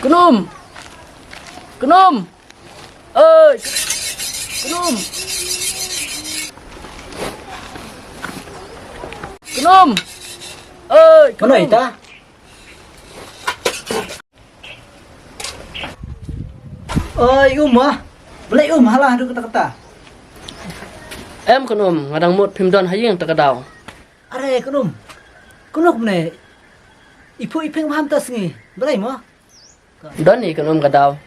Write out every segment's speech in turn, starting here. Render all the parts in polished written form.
Kenum. Kenum. Ơi. Kenum. Kenum. Ơi. Mana ita? Ơi mah. Beli halah duk kata-kata. Em kenum ngadang mut pimdon haying takadaw. Are kunum. Kunuk ne. Ipu ipeng paham tas ni. Beli mah. Don ni kenum kadaw.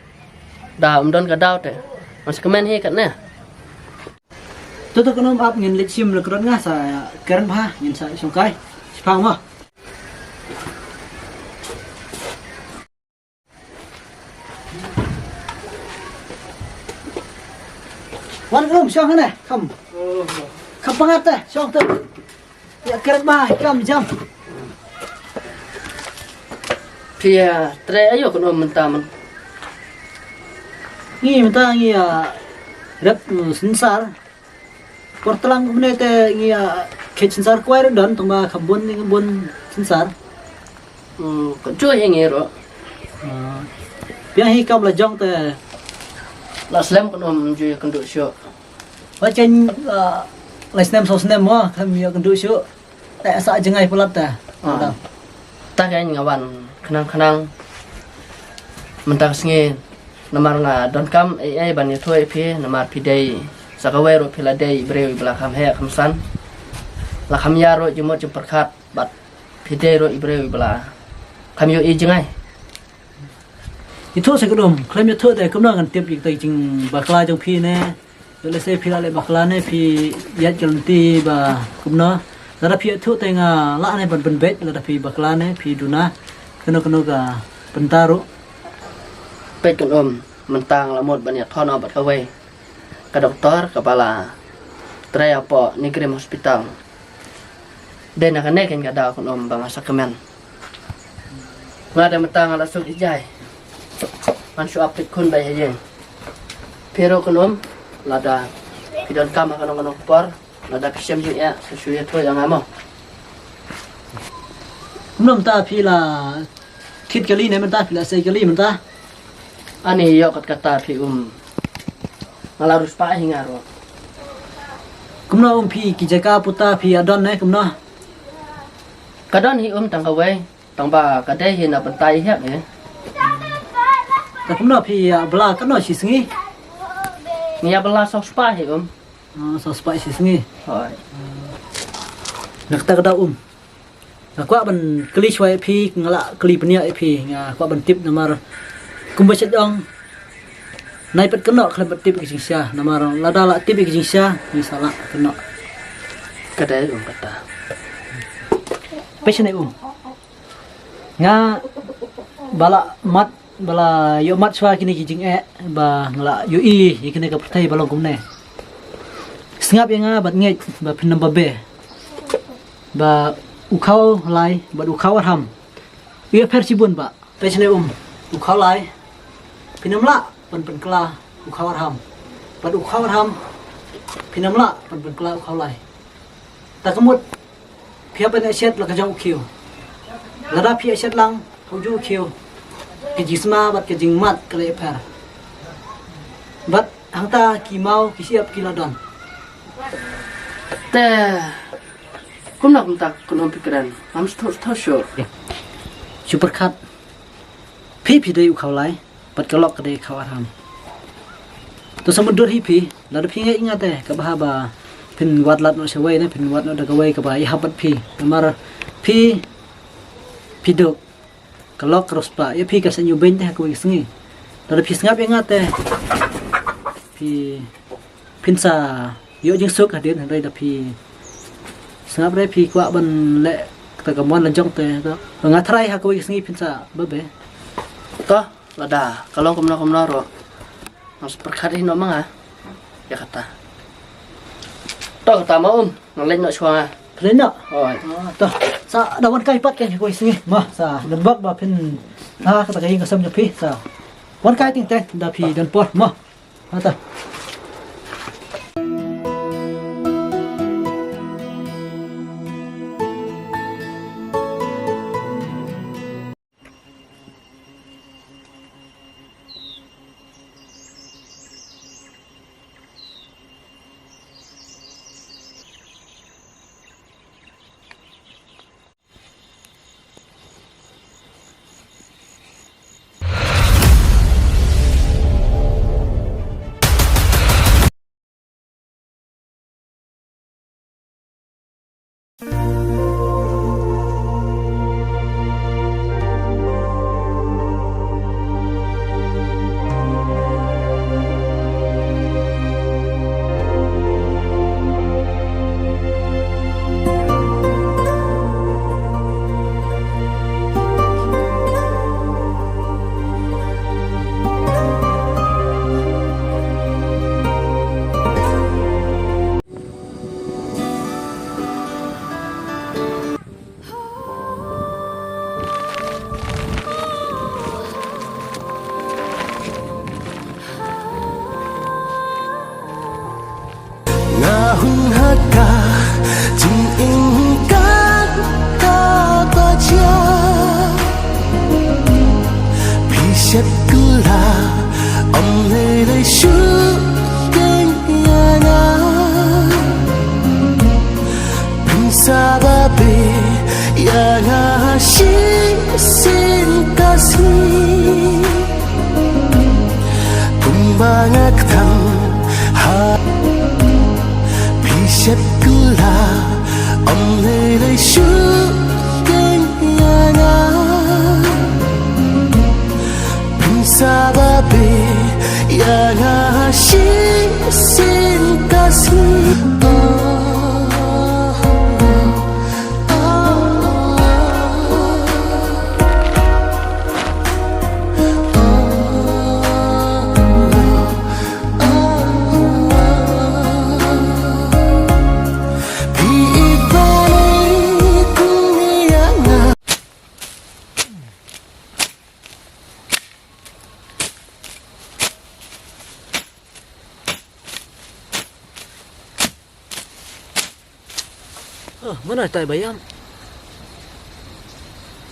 Dah don kadaw te. Mas kemen hi kat ne. Tu kunum ap ngin lit sim lekron nga sa keren bah ngin sa sungkai. Sipang mah. Wan kunum siang ne. Kam. Kam pangat teh siang tu. Ya keren bah kam jam. Pia tre ayo kenum mentaman. Ngi minta ngi rep sensar. Portalang kumne te ngi ke sensar kuai don tongba kabun ni kabun sensar. Kecua yang ero. Pia hi kam la jong te La slam kenum ju kenduk syok. wachen la snem so snem mo kam yo kendu syu. Te sa jengai pulat ta. Tak yang ngawan kenang-kenang mentak sengi namar nga don kam ai ban yatoi pi namar pi dei sakawai ro pila dei breu bla kham he kham san la kham ya ro jumot jum perkhat bat pi dei ro ibreu bla kham yo i jengai Itu saya kedom klaim itu te kumna kan tiap ik te jing bakla jong pi ne. Le se pi la le bakla ne pi yat gelti ba kumna. Lara pi itu te nga la ne ban bet la pi bakla ne pi duna keno ga bentaru. pet kenum mentang lamot ban ya thono bat kawai ka doktor kepala tray apa Nigrim hospital den akan ken kada kenum bang sakemen ngada mentang ala suk ijai man su apit kun bay yen pero kenum lada pidon kam akan por lada kisem ju ya suya to yang amo Kumna ta pi la kit kali ne menta pi la sei kali menta. ani yo kata pi ngalarus pa hingaro Kumna pi ki jaka puta pi adon ne kumna. kadon hi tang kawai tang ba kadai hi na pentai hek ya Ta kumna pi bla kano si singi. nia bela sos pa hi So spai si singi. hoi Nak ta kada Kwa ban kli shwai pi ngala kli pnia pi nga kwa ban tip namar kumba chet dong. Nai pet keno klan bat tip ki jingsia namar lada la tip ki jingsia ni sala keno. kadai kata Pesne Nga bala mat bala yo mat swa kini ki jing ba ngala yo I kini ka pertai balong kumne. Singap yang bat ngai ba pinam ba be. Ba ukau lai ba ukau ham. Ia persibun ba. Pesne ukau lai. Pinam la pan kela ukau ham. Ba ukau ham. Pinam la pan kela ukau lai. Ta kemut pia ban asyat la ka jang kiu. Lada pia asyat lang huju kiu. Ke jisma bat ke jingmat kale per. Bat hangta ki mau ki siap ki ladon. te kum nak tak kunum pikiran am sto sure Super cut. Pi dei ukau lai. Bat kelok ke dei khawar ham. Tu samudur hi pi. Lada pi ngai ingat ka bahaba pin wat lat no sewai ne pin wat no da kawai ka ba habat pi. Namar pi dok kelok terus pa. Ya pi ka sanyu ben teh kawai sengi. Lada pi ngap ingat pi pinsa yo jing suk hadir đây là pi sangap re pi kwa ban le ta kamon lan jong te to nga thrai ha ko singi pinsa babe to lada kalau kumna ro mas perkhat hi no manga ya kata to kata mau ngalen no chwa Rena hoi to sa dawan kai pat ke ko singi ma sa lembak ba pin ha ka ta kai ngasam ja pi sa wan kai ting te da pi dan pot ma ha ta 쉽구나 엄내를 슈갱야나 빙사바비 양아시 신가시 분방악당 하 비쉽구나 엄내를 슈갱야나 빙사바비 양아시 신가시 Mana tay bayam?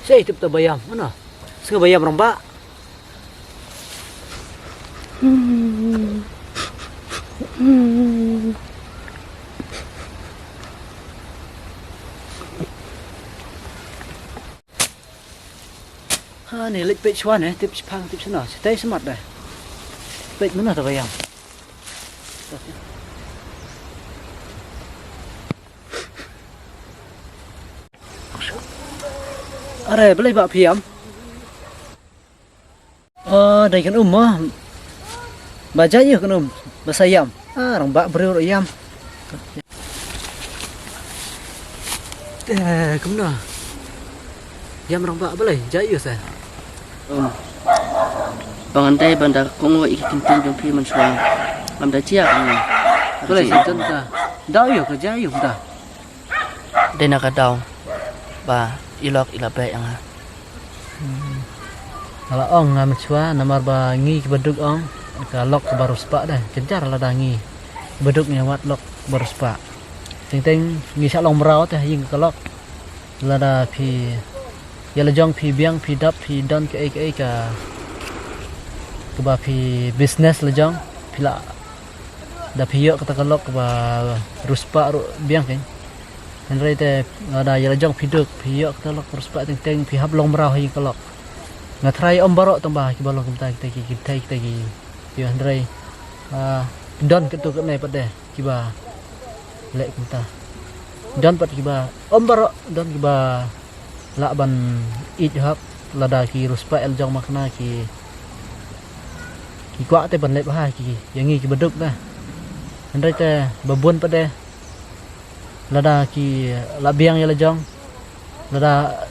Saya tip ta bayam mana? Senga bayam romba. Ha ni lik page 1 tip pang tip sana. Stay smart dah. Page mana ta bayam? Are boleh bak piam. Oh, dari kan mah. Baca je kan bahasa yam. Ah, orang bak beriur yam. Kemana? Yam orang bak boleh jaya saya. Pangantai bandar Kongo ikin tin jom pi mensuang. Lam da chia kan. Boleh sinten ta. Dau yo ke jaya ta. Dena ka daw. Ba ilok ilabe yang Kalau ong ngamet cua namar ba ngi ke beduk ong ka lok ke baru sepak dah. Kencar lah dah ngi. Beduk nyawat lok baru sepak. Ting ngi sak long merau teh ying ke lok. Lada pi ya lejong pi biang pi dap pi don ke ai ka ba pi business lejong pila da pi yo kata ke lok ke ba ruspa biang kan. Henry te ada ya lejong pi duk pi yo kata lok ruspa ting pi hab long merau ying ke lok. Ngatrai om barok tambah ki balong kita ki yo Henry don ketu ke nai pade ki ba lek kita don pat ki ba om barok don ki ba la ban it hab lada ki ruspa el jong makna ki kwa te ban lek ba ki yang ngi ki beduk dah Henry te babun pade lada ki la biang ya lejong lada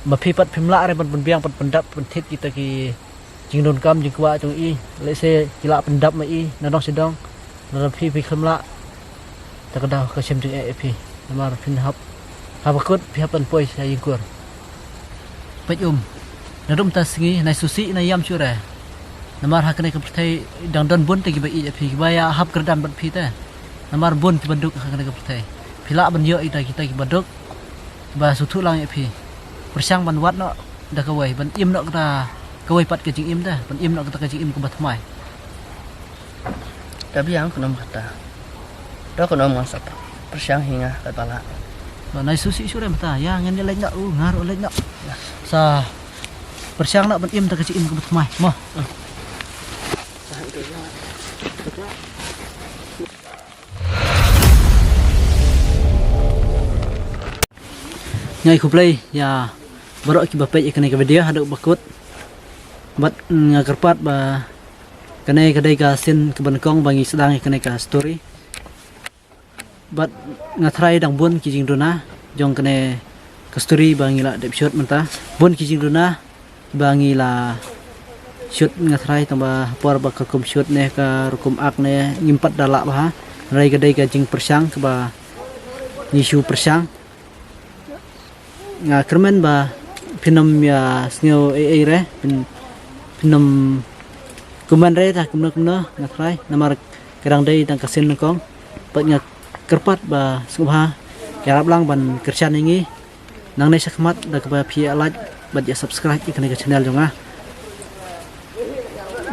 mapipat pimla re ban biang pat pendap pentit kita ki jing don kam jing kwa jong i le se kila pendap ma i nadong sedong lada pi khemla ta kada ka sem jing e pi namar pin hab habakut pi hapan poi sa yingkur pajum nadum ta singi nai susi nai yam chure namar hakne ka prthai dang don bun te ki ba i pi ba ya hab kerdan bat pi ta namar bun ki banduk hakne ka prthai pila ban yo ita kita ki baduk ba sutu lang e pi persang ban wat no da kawai ban im no kata kawai pat ke jing im dah ban im no kata ke jing im ko bat mai tapi yang kunom kata da kunom ngasak persiang hinga kepala ba nai susi sure mata ya ngan lek nak ngaru lek nak sa persang nak ban im ta ke jing im ko bat mai mah nyai kuplay ya baru ki bapak ikan ke video haduk bakut bat ngakerpat ba kanai kadai ka sin ke bankong bangi sedang ikan ka story bat ngatrai dang bun ki jing dona jong kene ka story bangi la episode menta bun ki jing dona bangi la shoot ngatrai tambah por ba ka kum shoot ne ka rukum ak ne ngimpat dalak ba rai kadai ka jing persang ke ba nyisu persang nga kermen ba pinam ya snyo re pinam kuman re ta kumna ngakrai namar kerang dei tang kasin kong pat nga kerpat ba subha yarap lang ban kersan ingi nang nei sakmat da ka pi alaj bat ya subscribe ikan ke channel jonga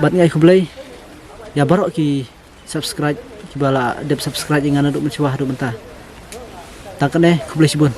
bat ngai kublai ya barok ki subscribe ki bala dep subscribe yang ana duk mencuah duk mentah takkan kublai sibun